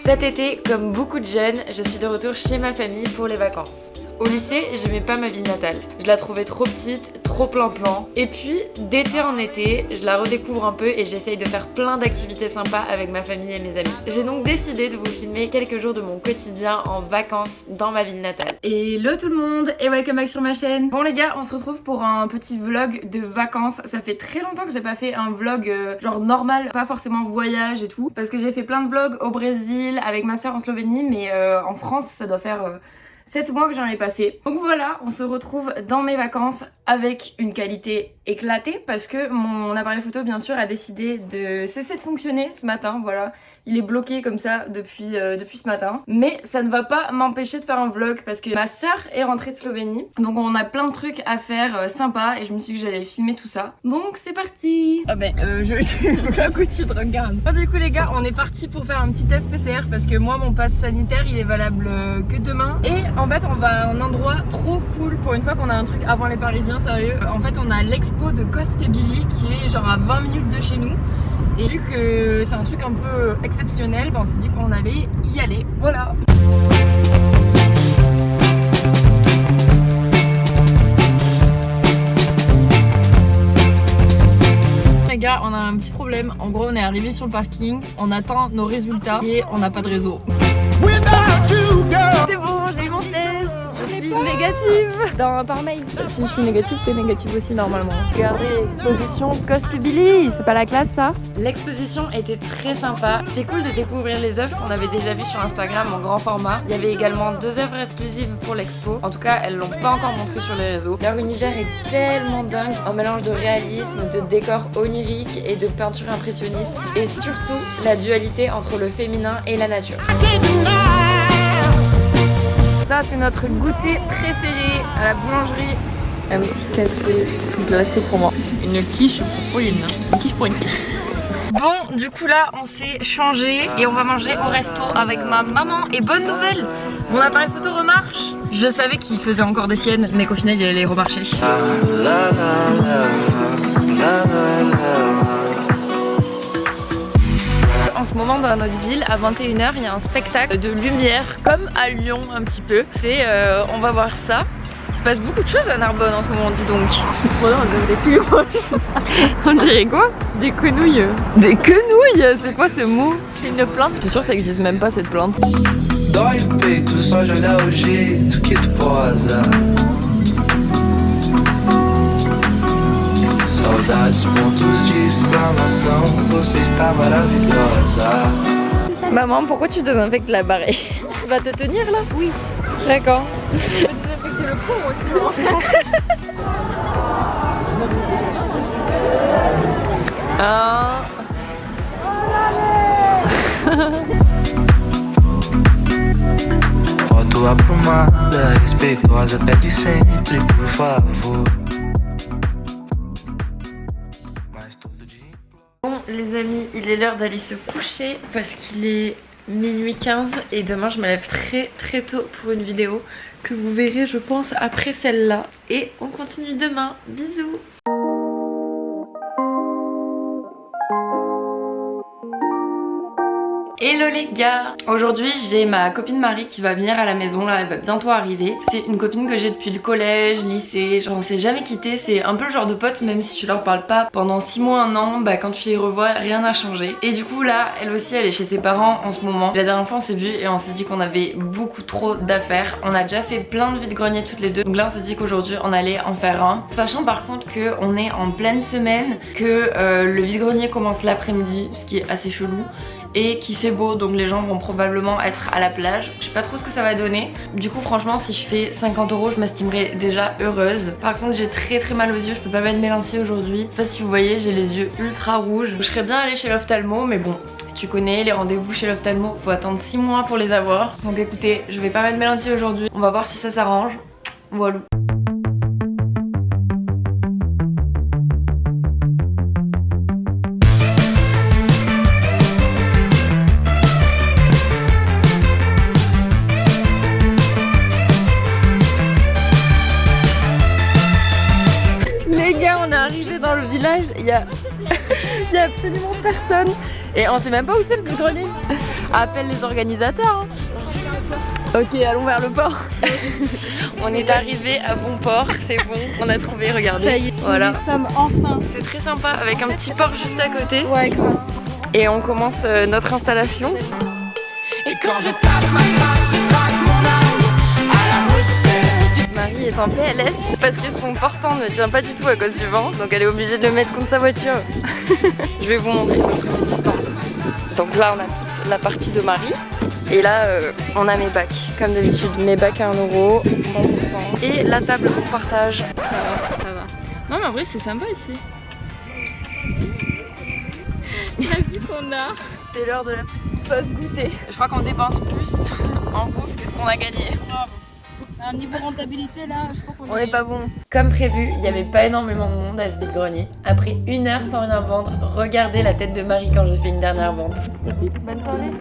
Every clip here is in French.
Cet été, comme beaucoup de jeunes, je suis de retour chez ma famille pour les vacances. Au lycée, j'aimais pas ma ville natale. Je la trouvais trop petite, trop plan-plan. Et puis, d'été en été, je la redécouvre un peu et j'essaye de faire plein d'activités sympas avec ma famille et mes amis. J'ai donc décidé de vous filmer quelques jours de mon quotidien en vacances dans ma ville natale. Hello tout le monde et welcome back sur ma chaîne. Bon les gars, on se retrouve pour un petit vlog de vacances. Ça fait très longtemps que j'ai pas fait un vlog genre normal, pas forcément voyage et tout. Parce que j'ai fait plein de vlogs au Brésil, avec ma soeur en Slovénie, mais en France ça doit faire 7 mois que j'en ai pas fait. Donc voilà, on se retrouve dans mes vacances avec une qualité éclatée parce que mon appareil photo bien sûr a décidé de cesser de fonctionner ce matin, voilà. Il est bloqué comme ça depuis ce matin. Mais ça ne va pas m'empêcher de faire un vlog parce que ma soeur est rentrée de Slovénie. Donc on a plein de trucs à faire sympas et je me suis dit que j'allais filmer tout ça. Donc c'est parti. Ah ben d'un coup tu te regardes. Bon, du coup les gars, on est parti pour faire un petit test PCR parce que moi mon pass sanitaire il est valable que demain. Et en fait on va à un endroit trop cool pour une fois qu'on a un truc avant les Parisiens, sérieux. En fait on a l'expo de Costebili qui est genre à 20 minutes de chez nous. Et vu que c'est un truc un peu exceptionnel, ben on s'est dit qu'on allait y aller. Voilà. Les gars, on a un petit problème. En gros, on est arrivé sur le parking, on attend nos résultats et on n'a pas de réseau. C'est bon, j'ai eu mon test. Je suis négative par mail. Si je suis négative, t'es négative aussi normalement. Regardez l'exposition Costebili, c'est pas la classe ça? L'exposition était très sympa. C'était cool de découvrir les œuvres qu'on avait déjà vues sur Instagram en grand format. Il y avait également 2 œuvres exclusives pour l'expo. En tout cas, elles l'ont pas encore montré sur les réseaux. Leur univers est tellement dingue, un mélange de réalisme, de décors oniriques et de peinture impressionniste. Et surtout, la dualité entre le féminin et la nature. Ça c'est notre goûter préféré à la boulangerie. Un petit café glacé pour moi. Une quiche pour une. Une quiche pour une quiche. Bon, du coup là on s'est changé et on va manger au resto avec ma maman. Et bonne nouvelle, mon appareil photo remarche. Je savais qu'il faisait encore des siennes mais qu'au final il allait remarcher. En ce moment dans notre ville, à 21 h, il y a un spectacle de lumière, comme à Lyon un petit peu. Et on va voir ça. Il se passe beaucoup de choses à Narbonne en ce moment, dis donc. On dirait quoi? Des quenouilles. Des quenouilles? C'est quoi ce mot? C'est une plante? Je suis sûre que ça existe même pas cette plante. Dói o peito só de olhar o jeito que tu posa. Saudades, pontos de exclamação, você está maravilhosa. Maman, pourquoi tu désinfectes la barre? Tu vas te tenir là? Oui. D'accord. Je vais désinfecter le pont aussi. Ah. Foto aprumada, respeitosa até de sempre, por favor. Bon les amis, il est l'heure d'aller se coucher parce qu'il est minuit 15 et demain je me lève très tôt pour une vidéo que vous verrez je pense après celle-là. Et on continue demain, bisous. Hello les gars! Aujourd'hui j'ai ma copine Marie qui va venir à la maison, là elle va bientôt arriver. C'est une copine que j'ai depuis le collège, lycée, genre on s'est jamais quitté. C'est un peu le genre de pote, même si tu leur parles pas pendant 6 mois, 1 an, bah quand tu les revois rien n'a changé. Et du coup là elle aussi elle est chez ses parents en ce moment. La dernière fois on s'est vu et on s'est dit qu'on avait beaucoup trop d'affaires. On a déjà fait plein de vide-greniers toutes les deux. Donc là on s'est dit qu'aujourd'hui on allait en faire un. Sachant par contre qu'on est en pleine semaine, que le vide-grenier commence l'après-midi, ce qui est assez chelou. Et qu'il fait beau, donc les gens vont probablement être à la plage. Je sais pas trop ce que ça va donner. Du coup franchement si je fais 50 €, je m'estimerai déjà heureuse. Par contre j'ai très mal aux yeux, je peux pas mettre mes lentilles aujourd'hui. Je sais pas si vous voyez, j'ai les yeux ultra rouges. Je serais bien allée chez l'ophtalmo mais bon, tu connais les rendez-vous chez l'ophtalmo, faut attendre 6 mois pour les avoir. Donc écoutez, je vais pas mettre mes lentilles aujourd'hui, on va voir si ça s'arrange. Voilà. Les gars, on est arrivé dans le village, il y a absolument personne. Et on sait même pas où c'est le grenier. Appelle les organisateurs. Ok, allons vers le port. On est arrivé à bon port, c'est bon, on a trouvé, regardez. Ça y est, voilà. nous sommes enfin. C'est très sympa avec un petit port juste à côté. Ouais, grave. Et on commence notre installation. Et quand je tape ma trace, je traque mon âme à la recette. Marie est en PLS parce que son portant ne tient pas du tout à cause du vent, donc elle est obligée de le mettre contre sa voiture. Je vais vous montrer notre distance. Donc là on a toute la partie de Marie. Et là on a mes bacs, comme d'habitude, mes bacs à 1 €, 100%. Et la table qu'on partage. Ça va. Non mais en vrai c'est sympa ici. La vue qu'on a. C'est l'heure de la petite pause goûter. Je crois qu'on dépense plus en bouffe que ce qu'on a gagné. À un niveau rentabilité là, je crois qu'on On n'est pas bon. Comme prévu, il n'y avait pas énormément de monde à ce vide-grenier. Après 1 heure sans rien vendre, regardez la tête de Marie quand j'ai fait une dernière vente. Bonne soirée.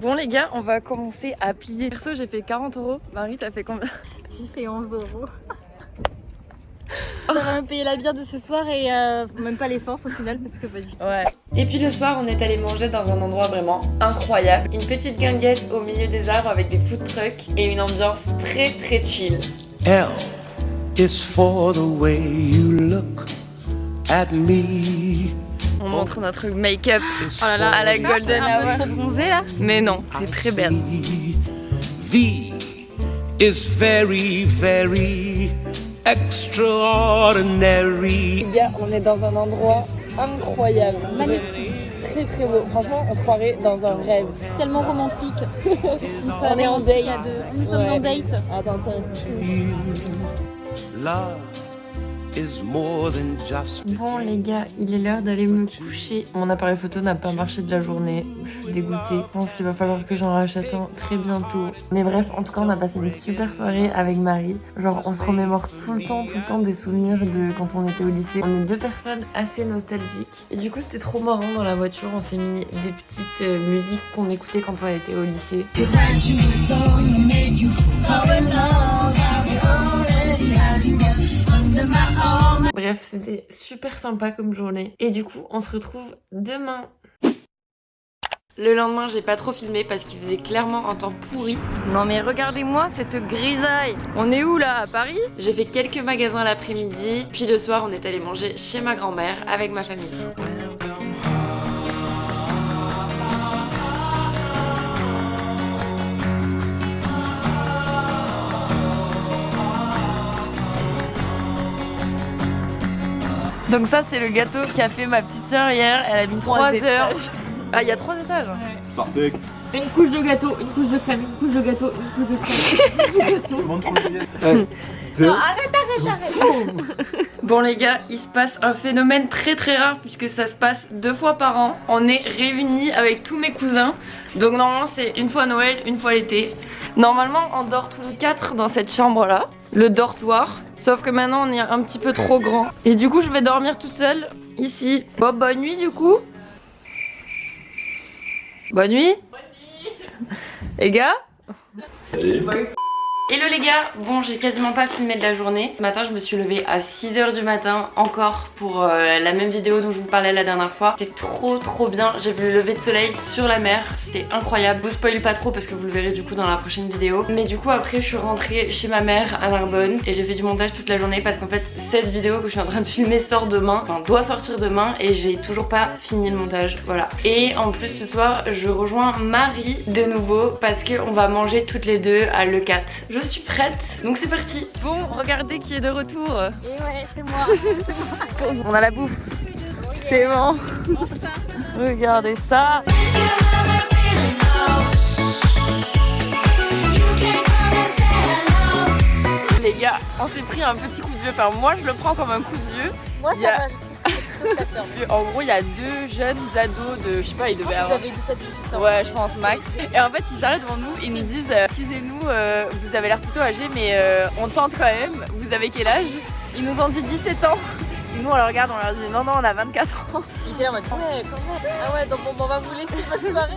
Bon les gars, on va commencer à plier. Perso j'ai fait 40 €. Marie t'as fait combien? J'ai fait 11 €. Ça va me payer la bière de ce soir et même pas l'essence au final parce que pas du tout. Ouais. Et puis le soir, on est allé manger dans un endroit vraiment incroyable. Une petite guinguette au milieu des arbres avec des food trucks et une ambiance très très chill. L is for the way you look at me. On montre notre make-up Oh là là, à la golden Un hour. peu trop bronzé là. Mais non, c'est très belle. V is very, very extraordinary. Les gars, on est dans un endroit incroyable. Magnifique. Très très beau. Franchement, on se croirait dans un rêve. Tellement romantique. On est en date. Nous sommes en Ouais. date. Attends, tiens. Love is more than just Bon les gars, il est l'heure d'aller me coucher. Mon appareil photo n'a pas marché de la journée. Je suis dégoûtée. Je pense qu'il va falloir que j'en rachète un très bientôt. Mais bref, en tout cas, on a passé une super soirée avec Marie. Genre, on se remémore tout le temps des souvenirs de quand on était au lycée. On est 2 personnes assez nostalgiques. Et du coup, c'était trop marrant dans la voiture. On s'est mis des petites musiques qu'on écoutait quand on était au lycée. Bref, c'était super sympa comme journée. Et du coup, on se retrouve demain. Le lendemain, j'ai pas trop filmé parce qu'il faisait clairement un temps pourri. Non mais regardez-moi cette grisaille. On est où là? À Paris? J'ai fait quelques magasins l'après-midi, puis le soir, on est allé manger chez ma grand-mère avec ma famille. Donc ça c'est le gâteau qu'a fait ma petite sœur hier. Elle a mis 3 heures. Ah il y a 3 étages. Une couche de gâteau, une couche de crème, une couche de gâteau, une couche de crème. Non, arrête. Bon les gars, il se passe un phénomène très très rare puisque ça se passe 2 fois par an. On est réunis avec tous mes cousins. Donc normalement c'est une fois Noël, une fois l'été. Normalement on dort tous les 4 dans cette chambre là, le dortoir. Sauf que maintenant on est un petit peu trop grand. Et du coup je vais dormir toute seule ici. Bon, bonne nuit du coup. Bonne nuit. Les gars. Salut. Hello les gars, bon j'ai quasiment pas filmé de la journée. Ce matin je me suis levée à 6 h du matin encore pour la même vidéo dont je vous parlais la dernière fois. C'était trop bien, j'ai vu le lever de soleil sur la mer, c'était incroyable. Je vous spoil pas trop parce que vous le verrez du coup dans la prochaine vidéo. Mais du coup après je suis rentrée chez ma mère à Narbonne et j'ai fait du montage toute la journée parce qu'en fait cette vidéo que je suis en train de filmer sort demain, enfin doit sortir demain et j'ai toujours pas fini le montage, voilà. Et en plus ce soir je rejoins Marie de nouveau parce qu'on va manger toutes les deux à l'E4. Je suis prête, donc c'est parti. Bon, regardez qui est de retour. Et ouais, c'est moi. On a la bouffe. C'est bon. Regardez ça. Les gars, on s'est pris un petit coup de vieux. Enfin, moi je le prends comme un coup de vieux. Moi Il ça y a- va, je trouve que c'est plutôt flatteur. En gros, il y a 2 jeunes ados de, je sais pas, ils devaient Vous avoir. avez 17-18 ans. Ouais, je pense max. Et en fait, ils arrêtent devant nous et nous disent excusez-nous, vous avez l'air plutôt âgés, mais on tente quand même. Vous avez quel âge? Ils nous ont dit 17 ans. Nous on leur regarde, on leur dit non, on a 24 ans. Il était en mode ouais, quand même. Ah ouais, donc on va vous laisser votre soirée.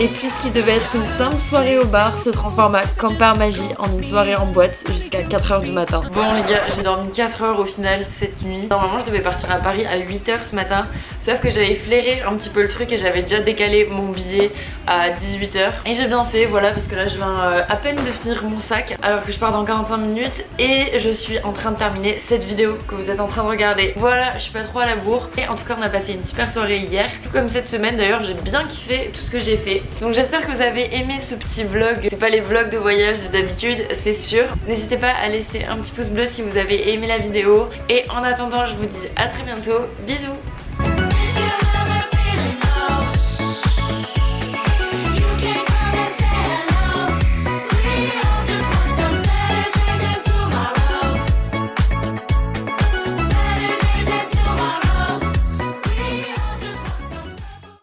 Et puis ce qui devait être une simple soirée au bar se transforma comme par magie en une soirée en boîte jusqu'à 4h du matin. Bon les gars, j'ai dormi 4 heures au final cette nuit. Normalement je devais partir à Paris à 8h ce matin, sauf que j'avais flairé un petit peu le truc et j'avais déjà décalé mon billet à 18h. Et j'ai bien fait, voilà, parce que là je viens à peine de finir mon sac alors que je pars dans 45 minutes et je suis en train de terminer cette vidéo que vous êtes en train de regarder. Voilà, je suis pas trop à la bourre et en tout cas on a passé une super soirée hier. Comme cette semaine d'ailleurs, j'ai bien kiffé tout ce que j'ai fait. Donc j'espère que vous avez aimé ce petit vlog. C'est pas les vlogs de voyage d'habitude, c'est sûr. N'hésitez pas à laisser un petit pouce bleu si vous avez aimé la vidéo. Et en attendant, je vous dis à très bientôt. Bisous.